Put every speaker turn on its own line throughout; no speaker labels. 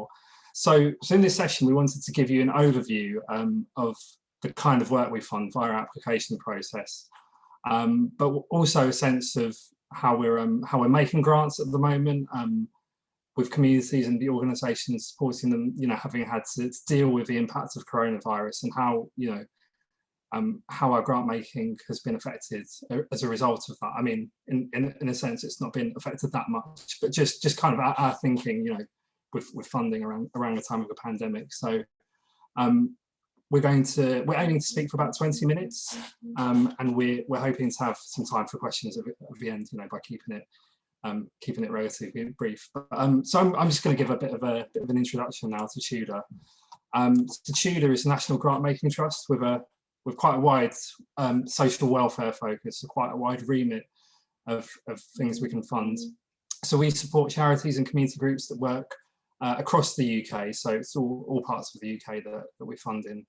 well. So in this session, we wanted to give you an overview of the kind of work we fund via our application process, but also a sense of how we're making grants at the moment, with communities and the organisations supporting them, having had to deal with the impact of coronavirus, and how how our grant making has been affected as a result of that. I mean, in a sense, it's not been affected that much, but just kind of our thinking, with funding around the time of the pandemic. So we're aiming to speak for about 20 minutes, and we're hoping to have some time for questions at the end, by keeping it relatively brief. So I'm just going to give a bit of an introduction now to Tudor. So Tudor is a national grant making trust with quite a wide social welfare focus, so quite a wide remit of things we can fund. So we support charities and community groups that work across the UK. So it's all parts of the UK that we fund in.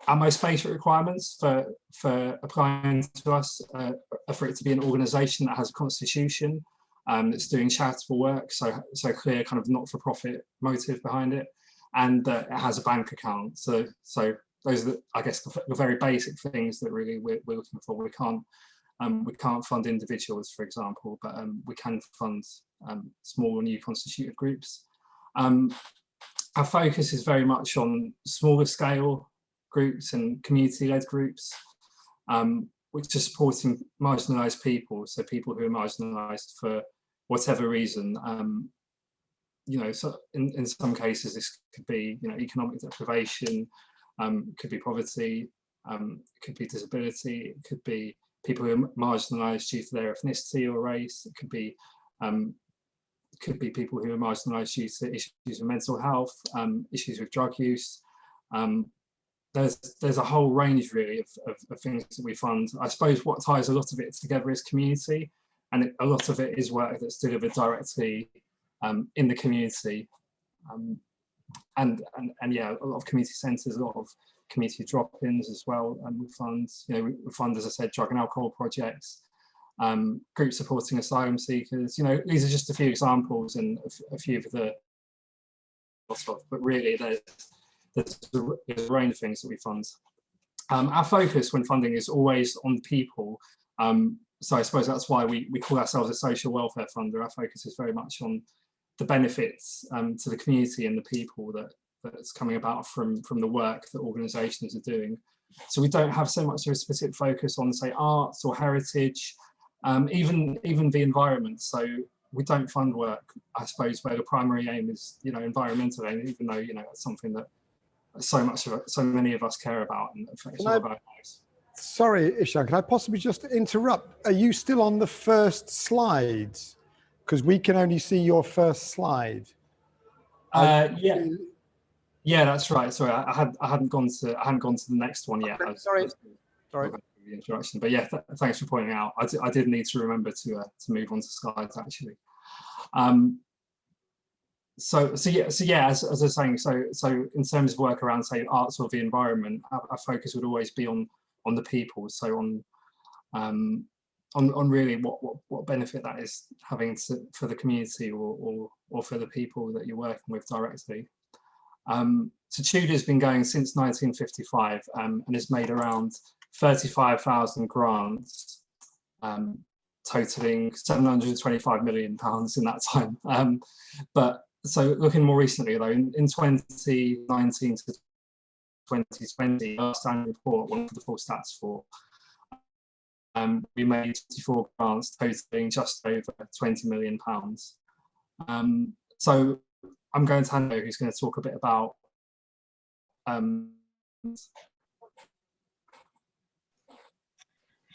Our most basic requirements for applying to us are for it to be an organisation that has a constitution, that's doing charitable work, so clear kind of not-for-profit motive behind it, and that it has a bank account. So those are, I guess, the very basic things that really we're looking for. We can't fund individuals, for example, but we can fund small new constituted groups. Our focus is very much on smaller scale groups and community-led groups, which are supporting marginalised people, so people who are marginalised for whatever reason. So in some cases this could be economic deprivation, could be poverty, it could be disability, it could be people who are marginalised due to their ethnicity or race, it could be people who are marginalised due to issues with mental health, issues with drug use. There's a whole range really of things that we fund. I suppose what ties a lot of it together is community, and a lot of it is work that's delivered directly in the community. And yeah, a lot of community centres, a lot of community drop-ins as well. And we fund, as I said, drug and alcohol projects, groups supporting asylum seekers. These are just a few examples and a few of the, but really there's a range of things that we fund. Our focus when funding is always on people. So I suppose that's why we call ourselves a social welfare funder. Our focus is very much on the benefits to the community and the people that's coming about from the work that organisations are doing. So we don't have so much of a specific focus on, say, arts or heritage, even the environment. So we don't fund work, I suppose, where the primary aim is, environmental aim, even though, it's something that so many of us care about and affects all of our lives.
Sorry, Ishan, can I possibly just interrupt? Are you still on the first slide? Because we can only see your first slide.
Yeah, that's right. Sorry, I hadn't gone to the next one yet.
Okay, sorry.
The introduction, but yeah, thanks for pointing out. I did need to remember to move on to slides actually. So yeah, as I was saying, so in terms of work around, say, arts or the environment, our focus would always be on the people. So on really what benefit that is having for the community or for the people that you're working with directly. So Tudor's been going since 1955 and has made around 35,000 grants, totaling £725 million in that time. But so looking more recently though, in 2019 to 2020, last annual report, one of the full stats for, we made 24 grants totaling just over £20 million. So I'm going to hand over who's going to talk a bit about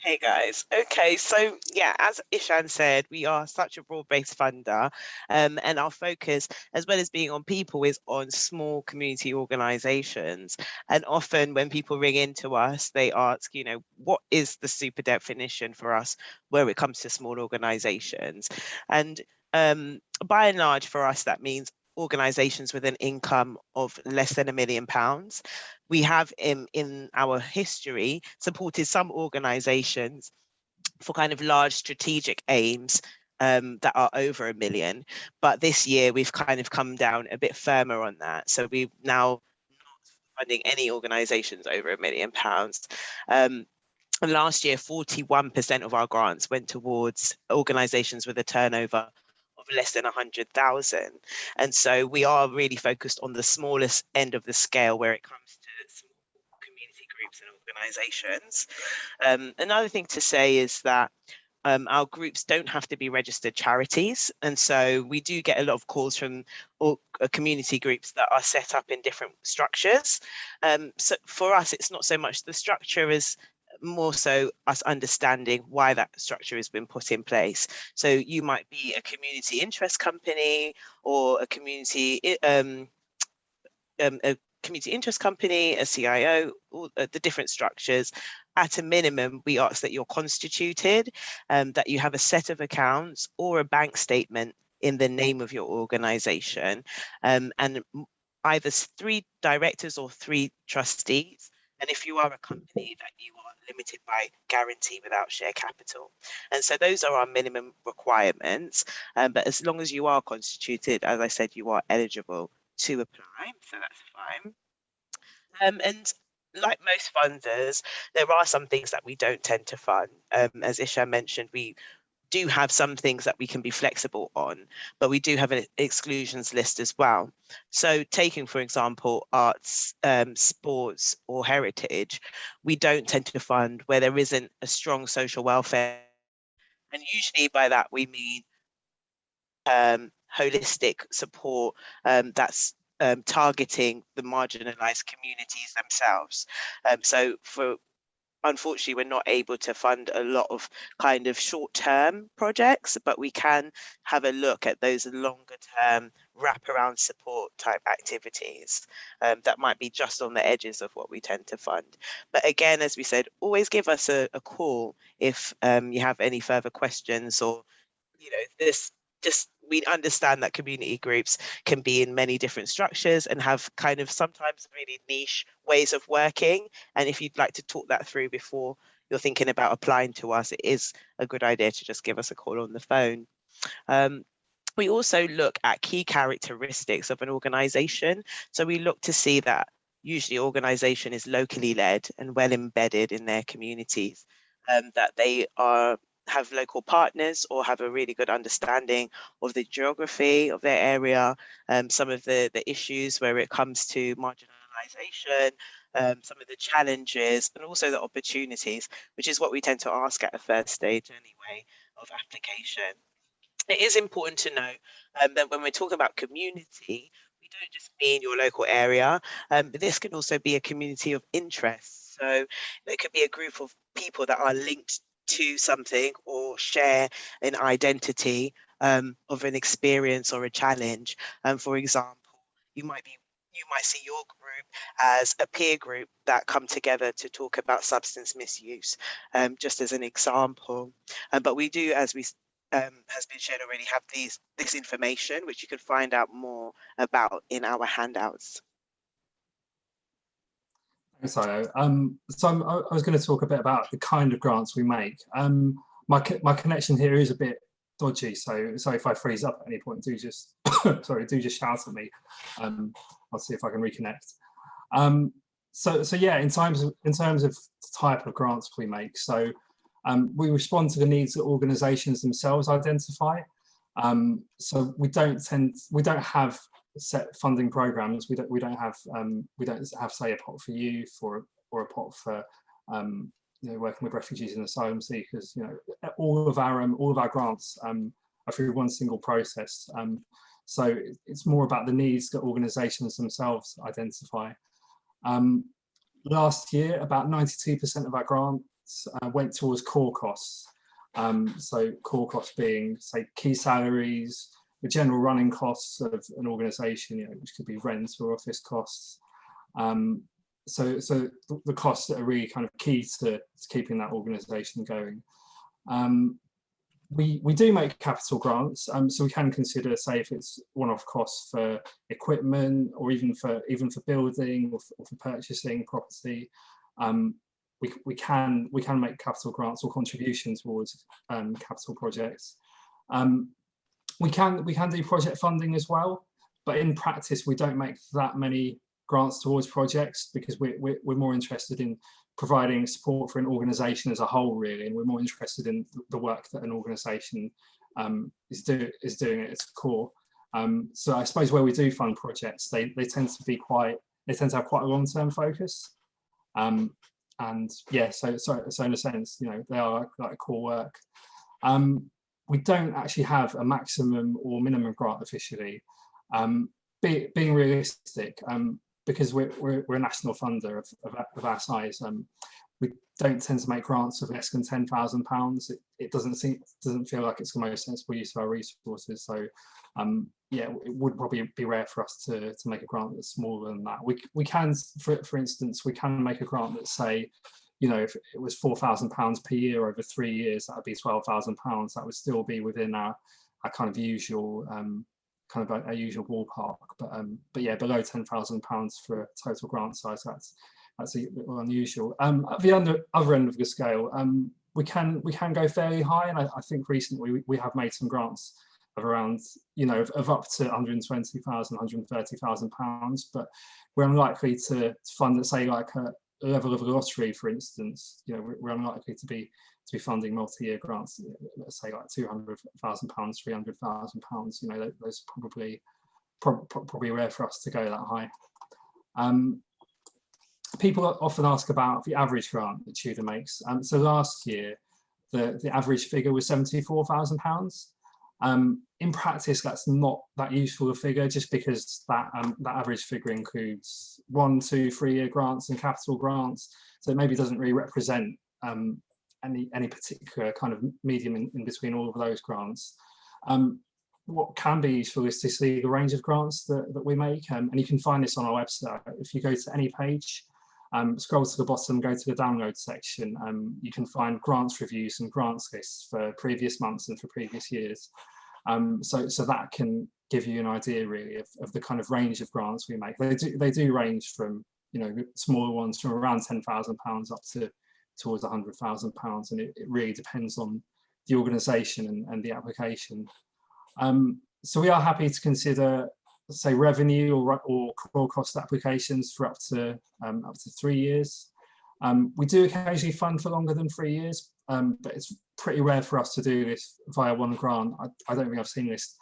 Hey guys. Okay, so yeah, as Ishan said, we are such a broad-based funder, and our focus, as well as being on people, is on small community organizations. And often when people ring into us, they ask, what is the super definition for us where it comes to small organizations? And by and large for us, that means organizations with an income of less than £1 million. We have in our history supported some organizations for kind of large strategic aims that are over £1 million. But this year we've kind of come down a bit firmer on that. So we've now not funding any organisations over £1 million. And last year, 41% of our grants went towards organisations with a turnover of less than 100,000. And so we are really focused on the smallest end of the scale where it comes to small community groups and organisations. Another thing to say is that our groups don't have to be registered charities. And so we do get a lot of calls from community groups that are set up in different structures. So for us, it's not so much the structure as more so us understanding why that structure has been put in place. So you might be a community interest company or a community interest company, a CIO, all the different structures. At a minimum, we ask that you're constituted, that you have a set of accounts or a bank statement in the name of your organization, and either 3 directors or 3 trustees. And if you are a company, that you are limited by guarantee without share capital. And so those are our minimum requirements. But as long as you are constituted, as I said, you are eligible to apply, so that's fine. And like most funders, there are some things that we don't tend to fund. As Isha mentioned, we do have some things that we can be flexible on, but we do have an exclusions list as well. So taking, for example, arts, sports or heritage, we don't tend to fund where there isn't a strong social welfare. And usually by that, we mean holistic support that's targeting the marginalized communities themselves. So unfortunately, we're not able to fund a lot of kind of short-term projects, but we can have a look at those longer-term wraparound support type activities that might be just on the edges of what we tend to fund. But again, as we said, always give us a call if you have any further questions, or we understand that community groups can be in many different structures and have kind of sometimes really niche ways of working. And if you'd like to talk that through before you're thinking about applying to us, it is a good idea to just give us a call on the phone. We also look at key characteristics of an organization. So we look to see that usually organization is locally led and well embedded in their communities, that they have local partners or have a really good understanding of the geography of their area, some of the issues where it comes to marginalization, some of the challenges and also the opportunities, which is what we tend to ask at a first stage anyway of application. It is important to know that when we're talking about community, we don't just mean your local area, but this can also be a community of interest. So it could be a group of people that are linked to something or share an identity of an experience or a challenge. For example, you might see your group as a peer group that come together to talk about substance misuse, just as an example. But we do, as we has been shared already, have this information which you can find out more about in our handouts.
Thanks, Io. So I was going to talk a bit about the kind of grants we make. My connection here is a bit dodgy, so if I freeze up at any point, do just sorry, do just shout at me. I'll see if I can reconnect. So yeah, in terms of the type of grants we make, so we respond to the needs that organisations themselves identify. So we don't have set funding programs. We don't have say a pot for youth or a pot for working with refugees and asylum seekers. All of our grants are through one single process. So it's more about the needs that organisations themselves identify. Last year, about 92% of our grants went towards core costs. So core costs being, say, key salaries, the general running costs of an organisation, which could be rent or office costs. So the costs that are really kind of key to keeping that organisation going. We do make capital grants, so we can consider, say, if it's one-off costs for equipment or even for building or for purchasing property. We can make capital grants or contributions towards capital projects. We can do project funding as well, but in practice we don't make that many grants towards projects because we're more interested in providing support for an organisation as a whole, really, and we're more interested in the work that an organisation is doing at its core. So I suppose where we do fund projects, they tend to have quite a long-term focus, and yeah, so in a sense, you know, they are like core work. We don't actually have a maximum or minimum grant officially. Being realistic, because we're a national funder of our size, we don't tend to make grants of less than £10,000. It doesn't feel like it's the most sensible use of our resources. So yeah, it would probably be rare for us to make a grant that's smaller than that. We can, for instance, we can make a grant that, say, you know, if it was £4,000 per year over 3 years, that would be £12,000. That would still be within our kind of usual our usual ballpark. But yeah, below £10,000 for a total grant size, that's a little unusual. At the other end of the scale, we can go fairly high, and I think recently we have made some grants of around, you know, of up to £120,000, £130,000, but we're unlikely to fund, let's say, like a level of a lottery, for instance. You know, we're unlikely to be funding multi-year grants, let's say like £200,000, £300,000. You know, those are probably rare for us to go that high. People often ask about the average grant that Tudor makes. So last year, the average figure was £74,000. In practice, that's not that useful a figure, just because that average figure includes 1, 2, 3 year grants and capital grants. So it maybe doesn't really represent any particular kind of medium in between all of those grants. What can be useful is to see the range of grants that we make, and you can find this on our website. If you go to any page, scroll to the bottom, go to the download section, you can find grants reviews and grants lists for previous months and for previous years. So that can give you an idea, really, of the kind of range of grants we make. They do range from, you know, smaller ones from around £10,000 up to towards £100,000, and it really depends on the organisation and the application. So we are happy to consider, say, revenue or core cost applications for up to 3 years. We do occasionally fund for longer than 3 years, but it's pretty rare for us to do this via one grant. I don't think I've seen this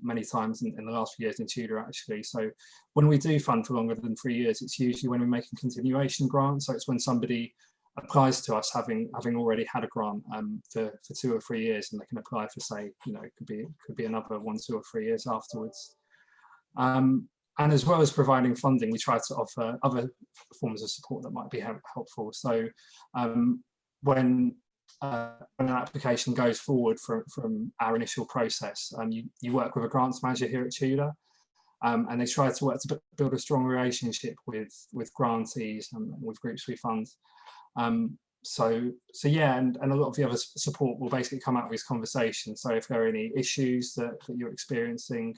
many times in the last few years in Tudor, actually. So when we do fund for longer than 3 years, it's usually when we're making continuation grants. So it's when somebody applies to us having already had a grant for 2 or 3 years, and they can apply for, say, you know, it could be another 1, 2 or 3 years afterwards. And as well as providing funding, we try to offer other forms of support that might be helpful. So when an application goes forward from our initial process, you work with a grants manager here at Tudor, and they try to work to build a strong relationship with grantees and with groups we fund. So yeah, and a lot of the other support will basically come out of these conversations. So if there are any issues that you're experiencing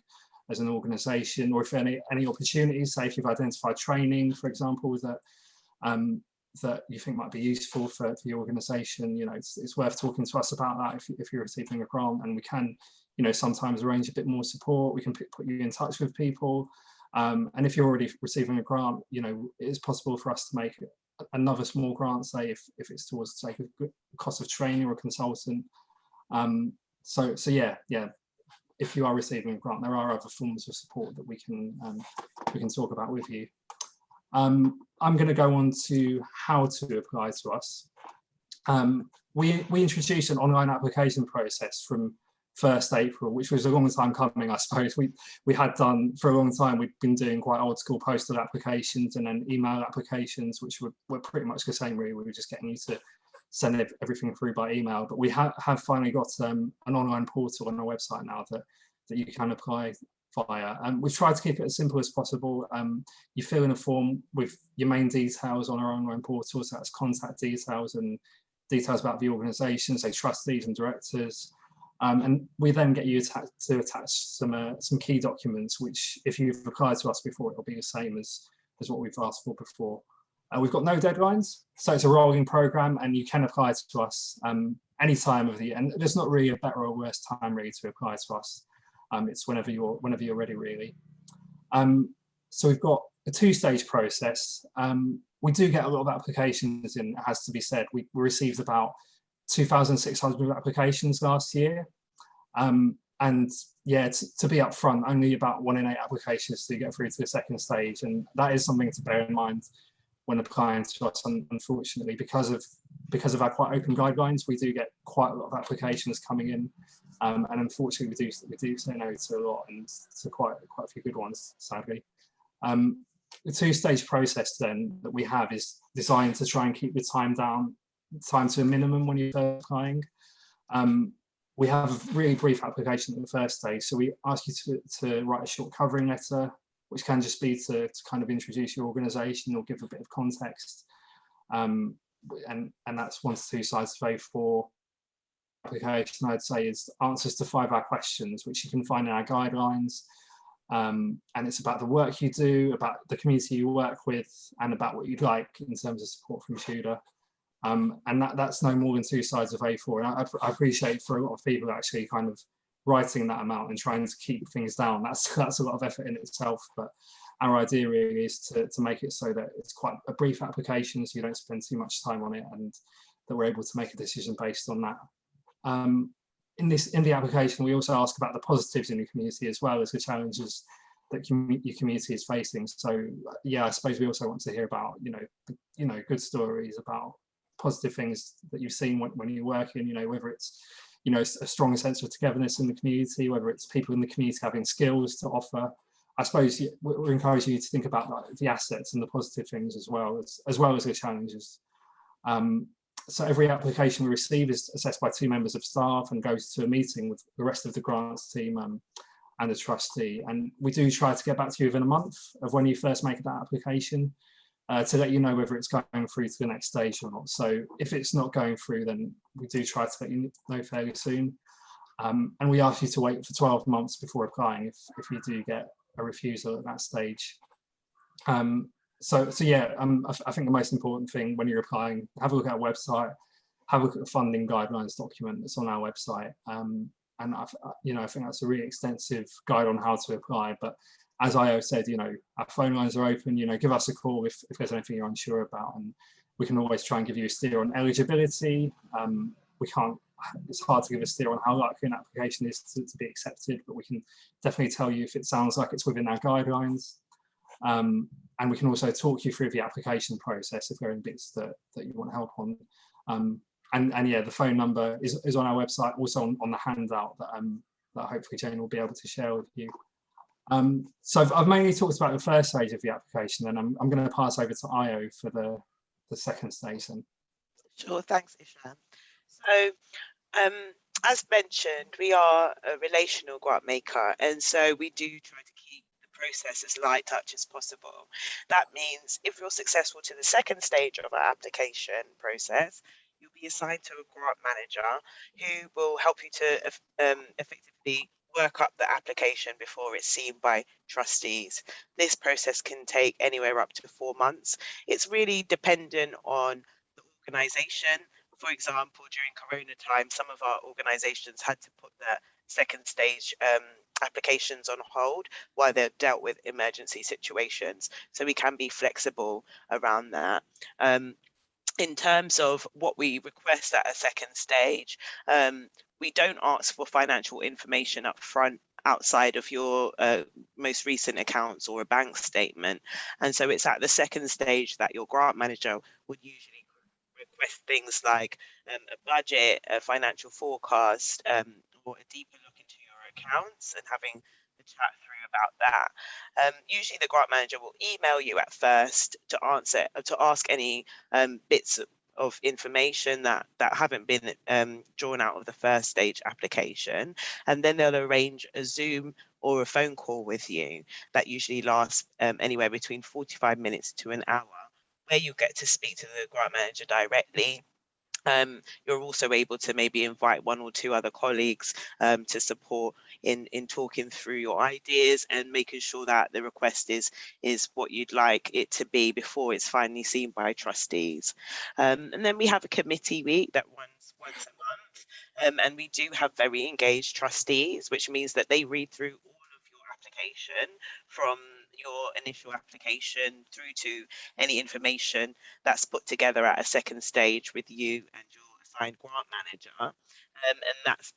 as an organisation, or if any opportunities, say if you've identified training, for example, that you think might be useful for the organisation, you know, it's worth talking to us about that if you're receiving a grant, and we can, you know, sometimes arrange a bit more support. We can put you in touch with people, and if you're already receiving a grant, you know, it is possible for us to make another small grant, say if it's towards, say, the cost of training or a consultant. So yeah, if you are receiving a grant, there are other forms of support that we can talk about with you. I'm going to go on to how to apply to us. We introduced an online application process from 1st April, which was a long time coming, I suppose. We had done for a long time. We'd been doing quite old school postal applications and then email applications, which were pretty much the same, really. We were just getting you to send everything through by email. But we have finally got an online portal on our website now that you can apply via. We've tried to keep it as simple as possible. You fill in a form with your main details on our online portal, so that's contact details and details about the organisation, say trustees and directors. And we then get you to attach some key documents, which, if you've applied to us before, it'll be the same as what we've asked for before. We've got no deadlines, so it's a rolling programme, and you can apply to us any time of the year, and there's not really a better or worse time really to apply to us. It's whenever you're ready, really. So we've got a two-stage process. We do get a lot of applications in, it has to be said. We received about 2,600 applications last year. And yeah, to be upfront, only about 1 in 8 applications do get through to the second stage. And that is something to bear in mind when applying to us. Unfortunately, because of our quite open guidelines, we do get quite a lot of applications coming in. And unfortunately, we do say no to a lot, and to quite a few good ones, sadly. The two-stage process then that we have is designed to try and keep the time to a minimum when you're applying. We have a really brief application at the first stage, so we ask you to write a short covering letter, which can just be to kind of introduce your organisation or give a bit of context, and that's 1 to 2 sides of A4. Application, I'd say, is answers to 5 of our questions, which you can find in our guidelines, and it's about the work you do, about the community you work with, and about what you'd like in terms of support from Tudor. And that's no more than 2 sides of A4. And I appreciate for a lot of people actually kind of writing that amount and trying to keep things down. That's a lot of effort in itself. But our idea really is to make it so that it's quite a brief application, so you don't spend too much time on it, and that we're able to make a decision based on that. In the application, we also ask about the positives in the community as well as the challenges that your community is facing. So yeah, I suppose we also want to hear about good stories, about positive things that you've seen when you're working, whether it's a strong sense of togetherness in the community, whether it's people in the community having skills to offer. I suppose we're encouraging you to think about the assets and the positive things as well as the challenges. So every application we receive is assessed by 2 members of staff and goes to a meeting with the rest of the grants team and the trustee. And we do try to get back to you within a month of when you first make that application, to let you know whether it's going through to the next stage or not. So if it's not going through, then we do try to let you know fairly soon. And we ask you to wait for 12 months before applying if you do get a refusal at that stage. So yeah, I think the most important thing when you're applying, have a look at our website, have a look at the funding guidelines document that's on our website. And I think that's a really extensive guide on how to apply. But as Io said, our phone lines are open. Give us a call if there's anything you're unsure about, and we can always try and give you a steer on eligibility. It's hard to give a steer on how likely an application is to be accepted, but we can definitely tell you if it sounds like it's within our guidelines. And we can also talk you through the application process if there are bits that you want help on. And yeah, the phone number is on our website, also on the handout that hopefully Jane will be able to share with you. So I've mainly talked about the first stage of the application, and I'm going to pass over to Io for the second stage then.
Sure, thanks, Ishan. So as mentioned, we are a relational grant maker, and so we do try to keep the process as light touch as possible. That means if you're successful to the second stage of our application process, you'll be assigned to a grant manager who will help you to effectively work up the application before it's seen by trustees. This process can take anywhere up to 4 months. It's really dependent on the organisation. For example, during Corona time, some of our organisations had to put their second stage applications on hold while they're dealt with emergency situations. So we can be flexible around that. In terms of what we request at a second stage, we don't ask for financial information up front outside of your most recent accounts or a bank statement. And so it's at the second stage that your grant manager would usually request things like a budget, a financial forecast, or a deeper look into your accounts and having a chat through about that. Usually the grant manager will email you at first to ask any bits of information that haven't been drawn out of the first stage application, and then they'll arrange a Zoom or a phone call with you that usually lasts anywhere between 45 minutes to an hour, where you get to speak to the grant manager directly. You're also able to maybe invite 1 or 2 other colleagues to support in talking through your ideas and making sure that the request is what you'd like it to be before it's finally seen by trustees. And then we have a committee week that runs once a month. And we do have very engaged trustees, which means that they read through all of your application, from your initial application through to any information that's put together at a second stage with you and your assigned grant manager. And that's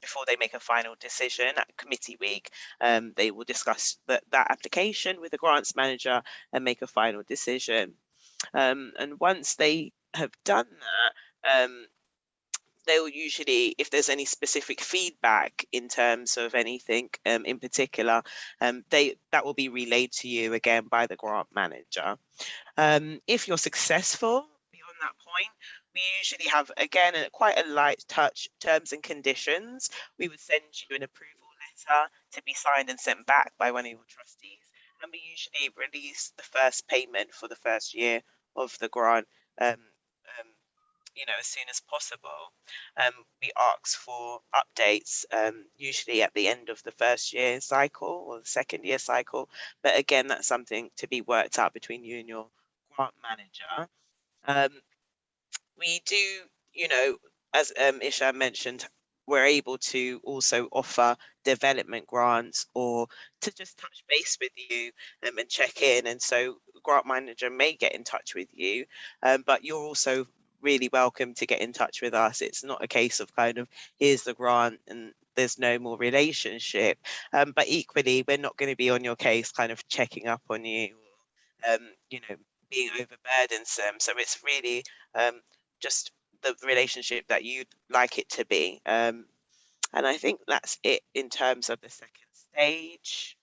before they make a final decision at committee week. They will discuss that application with the grants manager and make a final decision. And once they have done that, they'll usually, if there's any specific feedback in terms of anything in particular, that will be relayed to you again by the grant manager. If you're successful beyond that point, we usually have, again, quite a light touch terms and conditions. We would send you an approval letter to be signed and sent back by one of your trustees, and we usually release the first payment for the first year of the grant as soon as possible. We ask for updates usually at the end of the first year cycle or the second year cycle, but again, that's something to be worked out between you and your grant manager. We do, as Isha mentioned, we're able to also offer development grants or to just touch base with you and check in. And so grant manager may get in touch with you, but you're also really welcome to get in touch with us. It's not a case of kind of, here's the grant and there's no more relationship. But equally, we're not going to be on your case kind of checking up on you, being overburdensome. So it's really just the relationship that you'd like it to be. And I think that's it in terms of the second stage.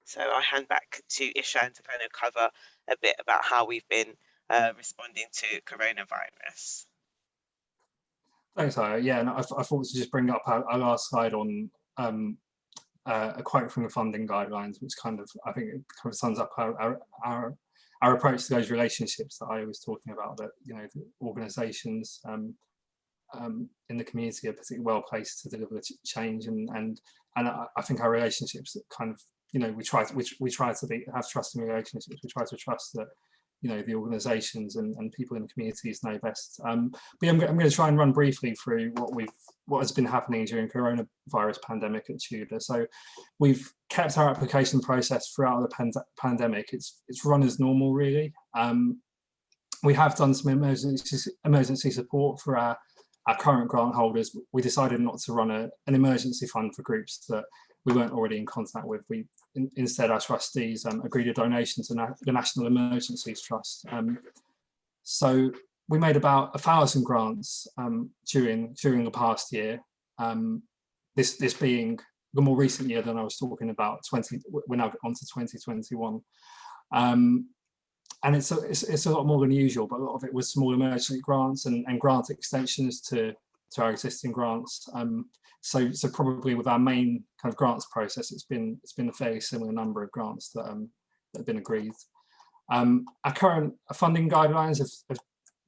So I hand back to Ishan to kind of cover a bit about how we've been responding to coronavirus.
Thanks, Aya. Yeah, and I thought to just bring up our last slide on a quote from the funding guidelines, which kind of, I think it kind of sums up our approach to those relationships that I was talking about, that, the organisations in the community are particularly well placed to deliver change, and I think our relationships that kind of, we try to have trusting relationships. We try to trust that, the organisations and people in the communities know best. But yeah, I'm going to try and run briefly through what has been happening during coronavirus pandemic at Tudor. So we've kept our application process throughout the pandemic. It's run as normal, really. We have done some emergency support for our current grant holders. We decided not to run an emergency fund for groups that we weren't already in contact with. Instead, our trustees agreed a donation to the National Emergencies Trust. So we made about 1,000 grants during the past year. This being the more recent year than I was talking about, we're now on to 2021. And it's a lot more than usual, but a lot of it was small emergency grants and grant extensions to our existing grants. So probably with our main kind of grants process, it's been a fairly similar number of grants that have been agreed. Our current funding guidelines have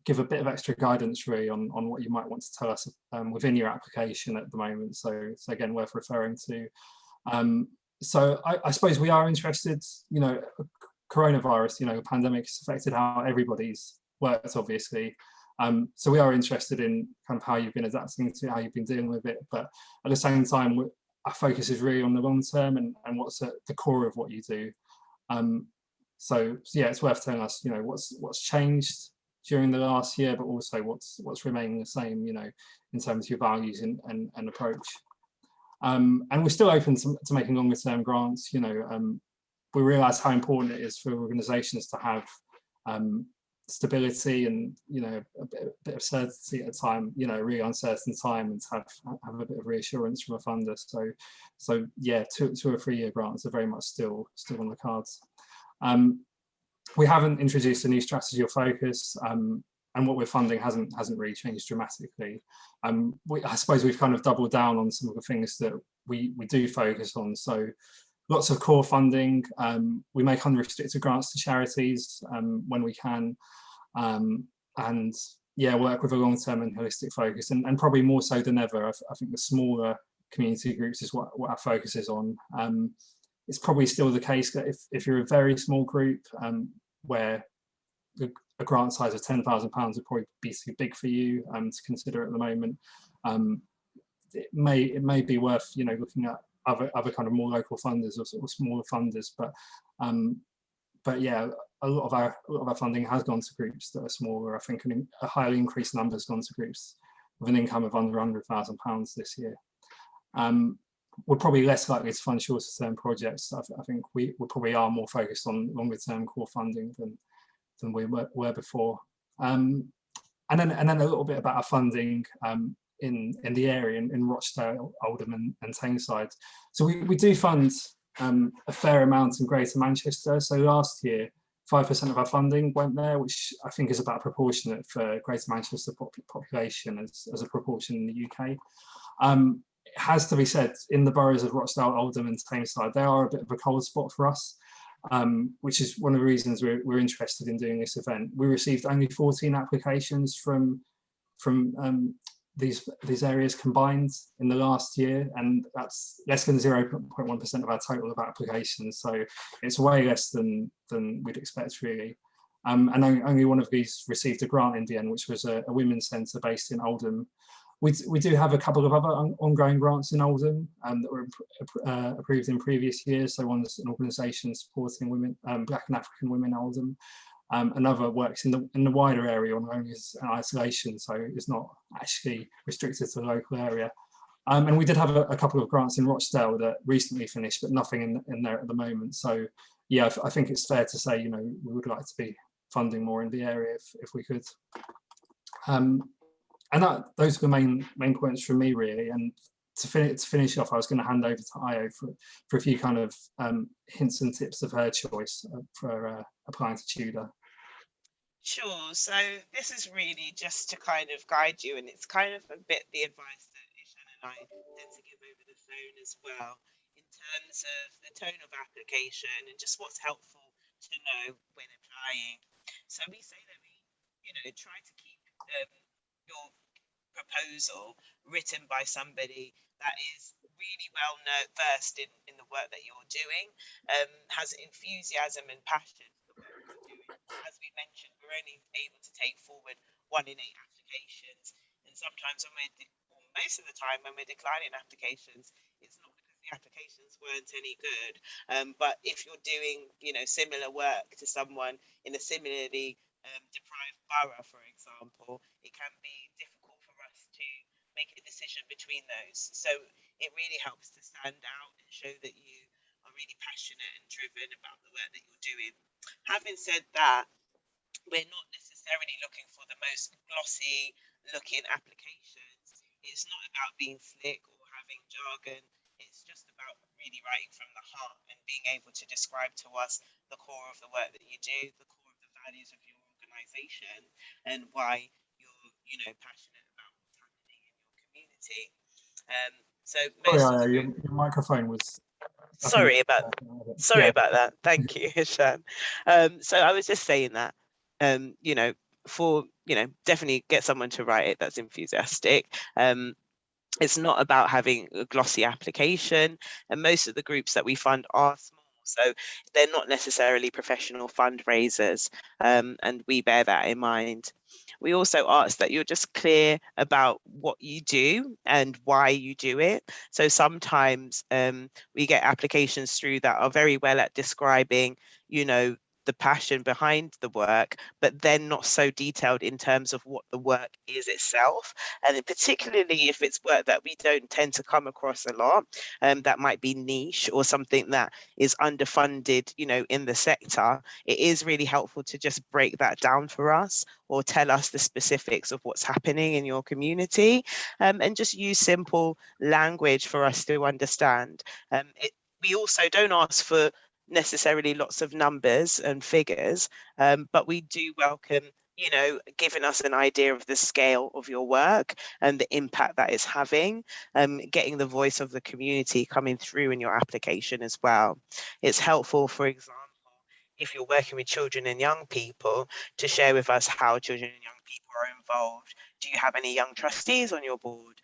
give a bit of extra guidance really on what you might want to tell us within your application at the moment. So again, worth referring to. So I suppose we are interested, coronavirus, the pandemic has affected how everybody's worked, obviously. So we are interested in kind of how you've been adapting to, how you've been dealing with it, but at the same time, our focus is really on the long term and what's at the core of what you do. So yeah, it's worth telling us, what's changed during the last year, but also what's remaining the same, in terms of your values and approach. And we're still open to making longer term grants. We realise how important it is for organisations to have stability and a bit of certainty at a time, a really uncertain time, and to have a bit of reassurance from a funder. So yeah, 2 or 3 year grants are very much still on the cards. We haven't introduced a new strategy or focus, and what we're funding hasn't really changed dramatically. I suppose we've kind of doubled down on some of the things that we do focus on. So lots of core funding. We make unrestricted grants to charities when we can, and yeah, work with a long-term and holistic focus, and probably more so than ever, I think the smaller community groups is what our focus is on. It's probably still the case that if you're a very small group where a grant size of £10,000 would probably be too big for you to consider at the moment. it may be worth, you know, looking at other kind of more local funders or smaller funders, but yeah, a lot of our funding has gone to groups that are smaller. I think a highly increased number has gone to groups with an income of under £100,000 this year. We're probably less likely to fund shorter term projects. I think we probably are more focused on longer term core funding than we were before. And then a little bit about our funding in the area in Rochdale, Oldham and Tameside. So we do fund a fair amount in Greater Manchester. So last year, 5% of our funding went there, which I think is about proportionate for Greater Manchester population as a proportion in the UK. It has to be said, in the boroughs of Rochdale, Oldham and Tameside, they are a bit of a cold spot for us, which is one of the reasons we're interested in doing this event. We received only 14 applications from these areas combined in the last year, and that's less than 0.1% of our total of applications. So it's way less than we'd expect, really. And only one of these received a grant in the end, which was a women's centre based in Oldham. We do have a couple of other ongoing grants in Oldham that were approved in previous years. So one's an organisation supporting women, Black and African women in Oldham. Another works in the wider area on only as an isolation, so it's not actually restricted to the local area. And we did have a couple of grants in Rochdale that recently finished, but nothing in there at the moment. So yeah, I think it's fair to say, you know, we would like to be funding more in the area if we could. And those are the main points from me, really. And to finish off, I was going to hand over to Io for a few kind of hints and tips of her choice for applying to Tudor.
Sure. So this is really just to kind of guide you, and it's kind of a bit the advice that Ishan and I tend to give over the phone as well, in terms of the tone of application and just what's helpful to know when applying. So we say that try to keep your proposal written by somebody that is really well versed in the work that you're doing, has enthusiasm and passion for the work that you're doing. As we mentioned, we're only able to take forward 1 in 8 applications, and sometimes most of the time when we're declining applications, it's not because the applications weren't any good, but if you're doing similar work to someone in a similarly deprived borough, for example, it can be difficult for us to make a decision between those. So it really helps to stand out and show that you are really passionate and driven about the work that you're doing. Having said that, we're not necessarily looking for the most glossy looking applications. It's not about being slick or having jargon. It's just about really writing from the heart and being able to describe to us the core of the work that you do, the core of the values of your organisation, and why you're passionate about what's happening in your community.
Your microphone was.
Sorry about that. Thank you, Ishan. So I was just saying that, definitely get someone to write it that's enthusiastic. It's not about having a glossy application, and most of the groups that we fund are small, so they're not necessarily professional fundraisers, and we bear that in mind. We also ask that you're just clear about what you do and why you do it. So sometimes we get applications through that are very well at describing, the passion behind the work, but then not so detailed in terms of what the work is itself. And particularly if it's work that we don't tend to come across a lot, that might be niche or something that is underfunded, in the sector, it is really helpful to just break that down for us or tell us the specifics of what's happening in your community, and just use simple language for us to understand. We also don't ask for necessarily lots of numbers and figures, but we do welcome giving us an idea of the scale of your work and the impact that it's having, getting the voice of the community coming through in your application as well. It's helpful, for example, if you're working with children and young people, to share with us how children and young people are involved. Do you have any young trustees on your board?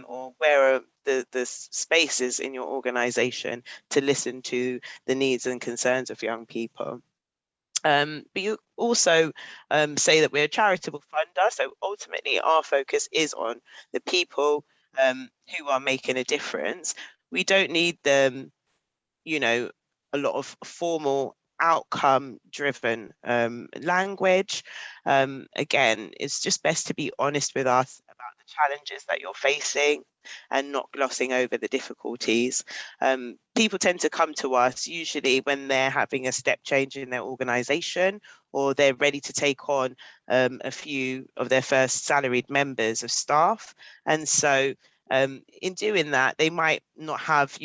Or where are the spaces in your organisation to listen to the needs and concerns of young people? But you also say that we're a charitable funder. So ultimately, our focus is on the people who are making a difference. We don't need them, a lot of formal outcome driven language. Again, it's just best to be honest with us about the challenges that you're facing and not glossing over the difficulties. People tend to come to us usually when they're having a step change in their organization, or they're ready to take on a few of their first salaried members of staff. And so in doing that, they might not have,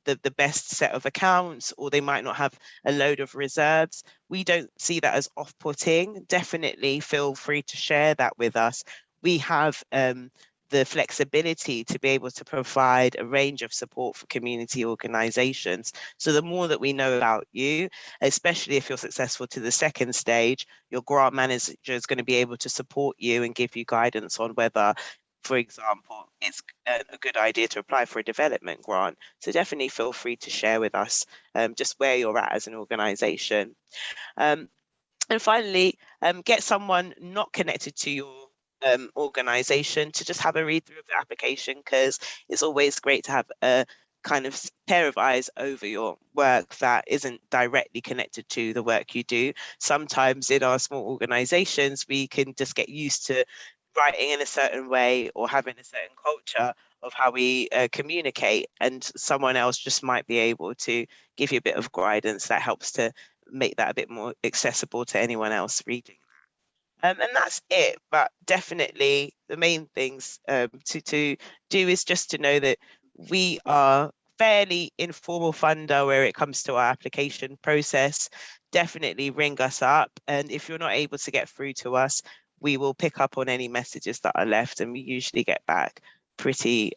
the best set of accounts, or they might not have a load of reserves. We don't see that as off-putting. Definitely feel free to share that with us. We have the flexibility to be able to provide a range of support for community organizations. So the more that we know about you, especially if you're successful to the second stage, your grant manager is going to be able to support you and give you guidance on whether, for example, it's a good idea to apply for a development grant. So definitely feel free to share with us just where you're at as an organization. And finally, get someone not connected to your organization to just have a read through of the application, because it's always great to have a kind of pair of eyes over your work that isn't directly connected to the work you do. Sometimes in our small organizations, we can just get used to writing in a certain way or having a certain culture of how we communicate, and someone else just might be able to give you a bit of guidance that helps to make that a bit more accessible to anyone else reading. And that's it. But definitely the main things to do is just to know that we are fairly informal funder where it comes to our application process. Definitely ring us up. And if you're not able to get through to us, we will pick up on any messages that are left, and we usually get back pretty